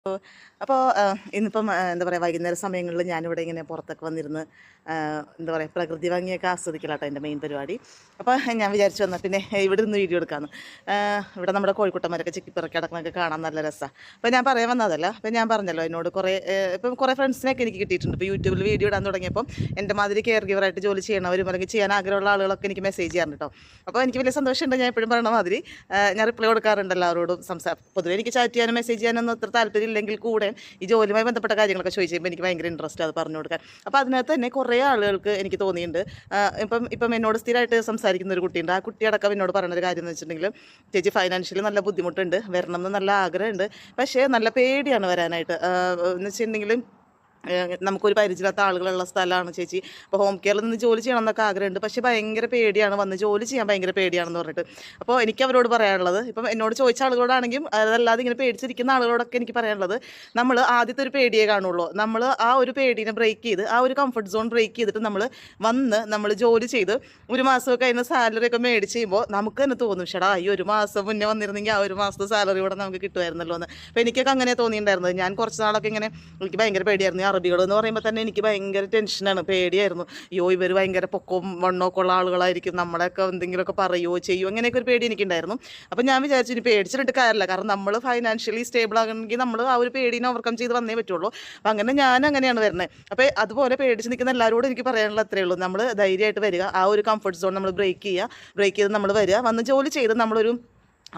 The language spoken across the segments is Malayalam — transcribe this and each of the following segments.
അപ്പോൾ ഇന്നിപ്പം എന്താ പറയുക വൈകുന്നേര സമയങ്ങളിൽ ഞാനിവിടെ ഇങ്ങനെ പുറത്തൊക്കെ വന്നിരുന്ന് എന്താ പറയുക പ്രകൃതി ഭംഗിയൊക്കെ ആസ്വദിക്കലാട്ടോ എൻ്റെ മെയിൻ പരിപാടി. അപ്പോൾ ഞാൻ വിചാരിച്ചു വന്നാൽ പിന്നെ ഇവിടെ നിന്ന് വീഡിയോ എടുക്കാമെന്ന്. ഇവിടെ നമ്മുടെ കോഴിക്കുട്ടന്മാരൊക്കെ ചിക്കിപ്പിറക്കി കിടക്കണൊക്കെ കാണാൻ നല്ല രസമാണ്. അപ്പോൾ ഞാൻ പറയാൻ വന്നതല്ല, അപ്പോൾ ഞാൻ പറഞ്ഞല്ലോ എന്നോട് ഇപ്പം കുറേ ഫ്രണ്ട്സിനൊക്കെ എനിക്ക് കിട്ടിയിട്ടുണ്ട്. ഇപ്പോൾ യൂട്യൂബിൽ വീഡിയോ ഇടാൻ തുടങ്ങിയപ്പം എൻ്റെ മാതിരി കെയർ ഗിവറായിട്ട് ജോലി ചെയ്യണവരും അല്ലെങ്കിൽ ചെയ്യാൻ ആഗ്രഹമുള്ള ആളുകളൊക്കെ എനിക്ക് മെസ്സേജ് ചെയ്യാറുണ്ട് കേട്ടോ. അപ്പോൾ എനിക്ക് വലിയ സന്തോഷമുണ്ട്. ഞാൻ എപ്പോഴും പറയണ മാതിരി ഞാൻ റിപ്ലൈ കൊടുക്കാറുണ്ട് എല്ലാവരോടും. പൊതുവെ എനിക്ക് ചാറ്റ് ചെയ്യാനും മെസ്സേജ് ചെയ്യാനൊന്നും അത്ര താല്പര്യം ഇല്ലെങ്കിൽ കൂടെ ഈ ജോലിയുമായി ബന്ധപ്പെട്ട കാര്യങ്ങളൊക്കെ ചോദിച്ചു കഴിയുമ്പോൾ എനിക്ക് ഭയങ്കര ഇൻട്രസ്റ്റ് അത് പറഞ്ഞു കൊടുക്കാൻ. അപ്പോൾ അതിനകത്ത് തന്നെ കുറേ ആളുകൾക്ക് എനിക്ക് തോന്നിയിട്ടുണ്ട്. ഇപ്പം എന്നോട് സ്ഥിരമായിട്ട് സംസാരിക്കുന്ന ഒരു കുട്ടിയുണ്ട്. ആ കുട്ടിയടക്കം എന്നോട് പറയുന്നൊരു കാര്യം എന്ന് വെച്ചിട്ടുണ്ടെങ്കിൽ, ചേച്ചി ഫൈനാൻഷ്യലി നല്ല ബുദ്ധിമുട്ടുണ്ട്, വരണം എന്ന് നല്ല ആഗ്രഹമുണ്ട്, പക്ഷേ നല്ല പേടിയാണ് വരാനായിട്ട്. എന്ന് വെച്ചിട്ടുണ്ടെങ്കിൽ നമുക്കൊരു പരിചയമില്ലാത്ത ആളുകളുള്ള സ്ഥലമാണ് ചേച്ചി. അപ്പോൾ ഹോം കെയറിൽ നിന്ന് ജോലി ചെയ്യണം എന്നൊക്കെ ആഗ്രഹമുണ്ട്, പക്ഷേ ഭയങ്കര പേടിയാണ്, വന്ന് ജോലി ചെയ്യാൻ ഭയങ്കര പേടിയാണെന്ന് പറഞ്ഞിട്ട്. അപ്പോൾ എനിക്ക് അവരോട് പറയാനുള്ളത്, ഇപ്പം എന്നോട് ചോദിച്ച ആളുകളോടാണെങ്കിലും അതല്ലാതെ ഇങ്ങനെ പേടിച്ചിരിക്കുന്ന ആളുകളോടൊക്കെ എനിക്ക് പറയാനുള്ളത്, നമ്മൾ ആദ്യത്തെ ഒരു പേടിയെ കാണുള്ളൂ. നമ്മൾ ആ ഒരു പേടിനെ ബ്രേക്ക് ചെയ്ത്, ആ ഒരു കംഫർട്ട് സോൺ ബ്രേക്ക് ചെയ്തിട്ട് നമ്മൾ ജോലി ചെയ്ത് ഒരു മാസമൊക്കെ അതിന് സാലറി ഒക്കെ മേടിച്ച് ചെയ്യുമ്പോൾ നമുക്ക് തന്നെ തോന്നും, ഷടാ ഈ ഒരു മാസം മുന്നേ വന്നിരുന്നെങ്കിൽ ആ ഒരു മാസത്തെ സാലറി കൂടെ നമുക്ക് കിട്ടുമായിരുന്നല്ലോ എന്ന്. അപ്പോൾ എനിക്കൊക്കെ അങ്ങനെ തോന്നിയിട്ടുണ്ടായിരുന്നത്. ഞാൻ കുറച്ച് നാളൊക്കെ ഇങ്ങനെ എനിക്ക് ഭയങ്കര പേടിയായിരുന്നു. അറബികൾ എന്ന് പറയുമ്പോൾ തന്നെ എനിക്ക് ഭയങ്കര ടെൻഷനാണ്, പേടിയായിരുന്നു. അയ്യോ ഇവർ ഭയങ്കര പൊക്കവും വണ്ണമൊക്കെ ഉള്ള ആളുകളായിരിക്കും, നമ്മളെയൊക്കെ എന്തെങ്കിലുമൊക്കെ പറയുമോ ചെയ്യുമോ, അങ്ങനെയൊക്കെ ഒരു പേടി എനിക്കുണ്ടായിരുന്നു. അപ്പോൾ ഞാൻ വിചാരിച്ചു ഇനി പേടിച്ചിട്ട് കാര്യമില്ല, കാരണം നമ്മൾ ഫൈനാൻഷ്യലി സ്റ്റേബിൾ ആകണമെങ്കിൽ നമ്മൾ ആ ഒരു പേടിനെ ഓവർകം ചെയ്ത് വന്നേ പറ്റുള്ളൂ. അപ്പോൾ ഞാൻ അങ്ങനെയാണ് വരുന്നത്. അപ്പോൾ അതുപോലെ പേടിച്ച് നിൽക്കുന്ന എല്ലാവരോടും എനിക്ക് പറയാനുള്ള അത്രയേ ഉള്ളൂ, നമ്മൾ ധൈര്യമായിട്ട് വരിക, ആ ഒരു കംഫർട്ട് സോൺ നമ്മൾ ബ്രേക്ക് ചെയ്ത് നമ്മൾ വരിക, വന്ന് ജോലി ചെയ്ത് നമ്മളൊരു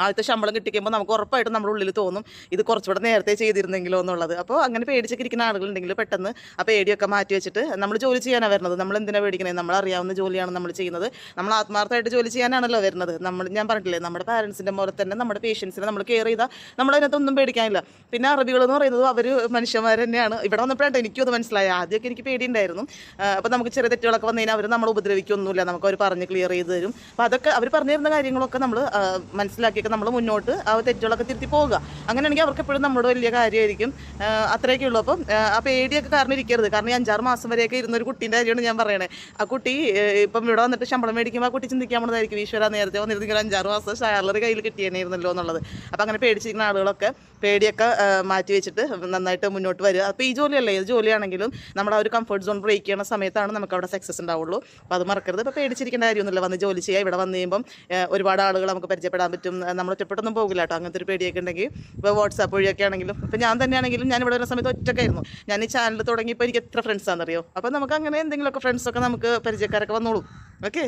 ആദ്യത്തെ ശമ്പളം കിട്ടിക്കുമ്പോൾ നമുക്ക് ഉറപ്പായിട്ടും നമ്മുടെ ഉള്ളിൽ തോന്നും ഇത് കുറച്ചുകൂടെ നേരത്തെ ചെയ്തിരുന്നെങ്കിലോ എന്നുള്ളത്. അപ്പോൾ അങ്ങനെ പേടിച്ചൊക്കെ ഇരിക്കുന്ന ആളുകളുണ്ടെങ്കിൽ പെട്ടെന്ന് ആ പേടിയൊക്കെ മാറ്റി വെച്ചിട്ട് നമ്മൾ ജോലി ചെയ്യാനാണ് വരുന്നത്. നമ്മൾ എന്തിനാണ് പേടിക്കുന്നത്? നമ്മൾ അറിയാവുന്ന ജോലിയാണ് നമ്മൾ ചെയ്യുന്നത്, നമ്മൾ ആത്മാർത്ഥമായിട്ട് ജോലി ചെയ്യാനാണല്ലോ വരുന്നത്. ഞാൻ പറഞ്ഞിട്ടില്ലേ, നമ്മുടെ പാരൻസിൻ്റെ പോലെ തന്നെ നമ്മുടെ പേഷ്യൻസിനെ നമ്മൾ കെയർ ചെയ്താൽ നമ്മളതിനകത്തൊന്നും പേടിക്കാനില്ല. പിന്നെ അറബികൾ എന്ന് പറയുന്നത് അവർ മനുഷ്യന്മാർ തന്നെയാണ്. ഇവിടെ വന്നപ്പോഴാണ് എനിക്കും അത് മനസ്സിലായി. ആദ്യമൊക്കെ എനിക്ക് പേടിയുണ്ടായിരുന്നു. അപ്പോൾ നമുക്ക് ചെറിയ തെറ്റുകളൊക്കെ വന്നു കഴിഞ്ഞാൽ അവർ നമ്മൾ ഉപദ്രവിക്കൊന്നുമില്ല, നമുക്ക് അവർ പറഞ്ഞ് ക്ലിയർ ചെയ്ത് തരും. അപ്പോൾ അതൊക്കെ അവർ പറഞ്ഞു തരുന്ന കാര്യങ്ങളൊക്കെ നമ്മൾ മനസ്സിലാക്കി നമ്മൾ മുന്നോട്ട് ആ തെറ്റുകളൊക്കെ തിരുത്തി പോവുക. അങ്ങനെയാണെങ്കിൽ അവർക്ക് എപ്പോഴും നമ്മളോട് വലിയ കാര്യമായിരിക്കും. അത്രയൊക്കെ ഉള്ളൂ. അപ്പം ആ പേടിയൊക്കെ കാരണം ഇരിക്കരുത്. കാരണം ഈ 5-6 മാസം വരെയൊക്കെ ഇരുന്നൊരു കുട്ടീൻ്റെ കാര്യമാണ് ഞാൻ പറയണേ. ആ കുട്ടി ഇപ്പം ഇവിടെ വന്നിട്ട് ശമ്പളം മേടിക്കുമ്പോൾ ആ കുട്ടി ചിന്തിക്കാൻ പോകുന്നതായിരിക്കും, ഈശ്വര നേരത്തെ വന്നിരുന്നെങ്കിൽ 5-6 മാസം സാലറി കയ്യിൽ കിട്ടിയേനെയിരുന്നല്ലോ എന്നുള്ളത്. അപ്പോൾ അങ്ങനെ പേടിച്ചിരിക്കുന്ന ആളുകളൊക്കെ പേടിയൊക്കെ മാറ്റി വെച്ചിട്ട് നന്നായിട്ട് മുന്നോട്ട് വരിക. അപ്പോൾ ഈ ജോലിയല്ലേ, ഏത് ജോലിയാണെങ്കിലും നമ്മൾ ആ ഒരു കംഫർട്ട് സോൺ ബ്രേക്ക് ചെയ്യുന്ന സമയത്താണ് നമുക്ക് അവിടെ സക്സസ് ഉണ്ടാവുള്ളൂ. അപ്പോൾ അത് മറക്കരുത്. ഇപ്പോൾ പേടിച്ചിരിക്കേണ്ട കാര്യമൊന്നുമില്ല, വന്ന് ജോലി ചെയ്യുക. ഇവിടെ വന്നു കഴിയുമ്പം ഒരുപാട് ആളുകൾ നമുക്ക് പരിചയപ്പെടാൻ പറ്റും. നമ്മൾ ഒറ്റപ്പെട്ടൊന്നും പോകില്ല കേട്ടോ. അങ്ങനത്തെ ഒരു പേടിയൊക്കെ ഉണ്ടെങ്കിൽ ഇപ്പോൾ വാട്സാപ്പ് വഴിയൊക്കെ ആണെങ്കിലും, ഇപ്പോൾ ഞാൻ തന്നെയാണെങ്കിലും ഞാൻ ഇവിടെ വരുന്ന സമയത്ത് ഒറ്റക്കായിരുന്നു. ഞാൻ ഈ ചാനൽ തുടങ്ങിയപ്പോൾ എനിക്ക് എത്ര ഫ്രണ്ട്സാണെന്നറിയോ. അപ്പോൾ നമുക്ക് അങ്ങനെ എന്തെങ്കിലുമൊക്കെ ഫ്രണ്ട്സൊക്കെ നമുക്ക് പരിചയക്കാരൊക്കെ വന്നോളൂ. ഓക്കെ.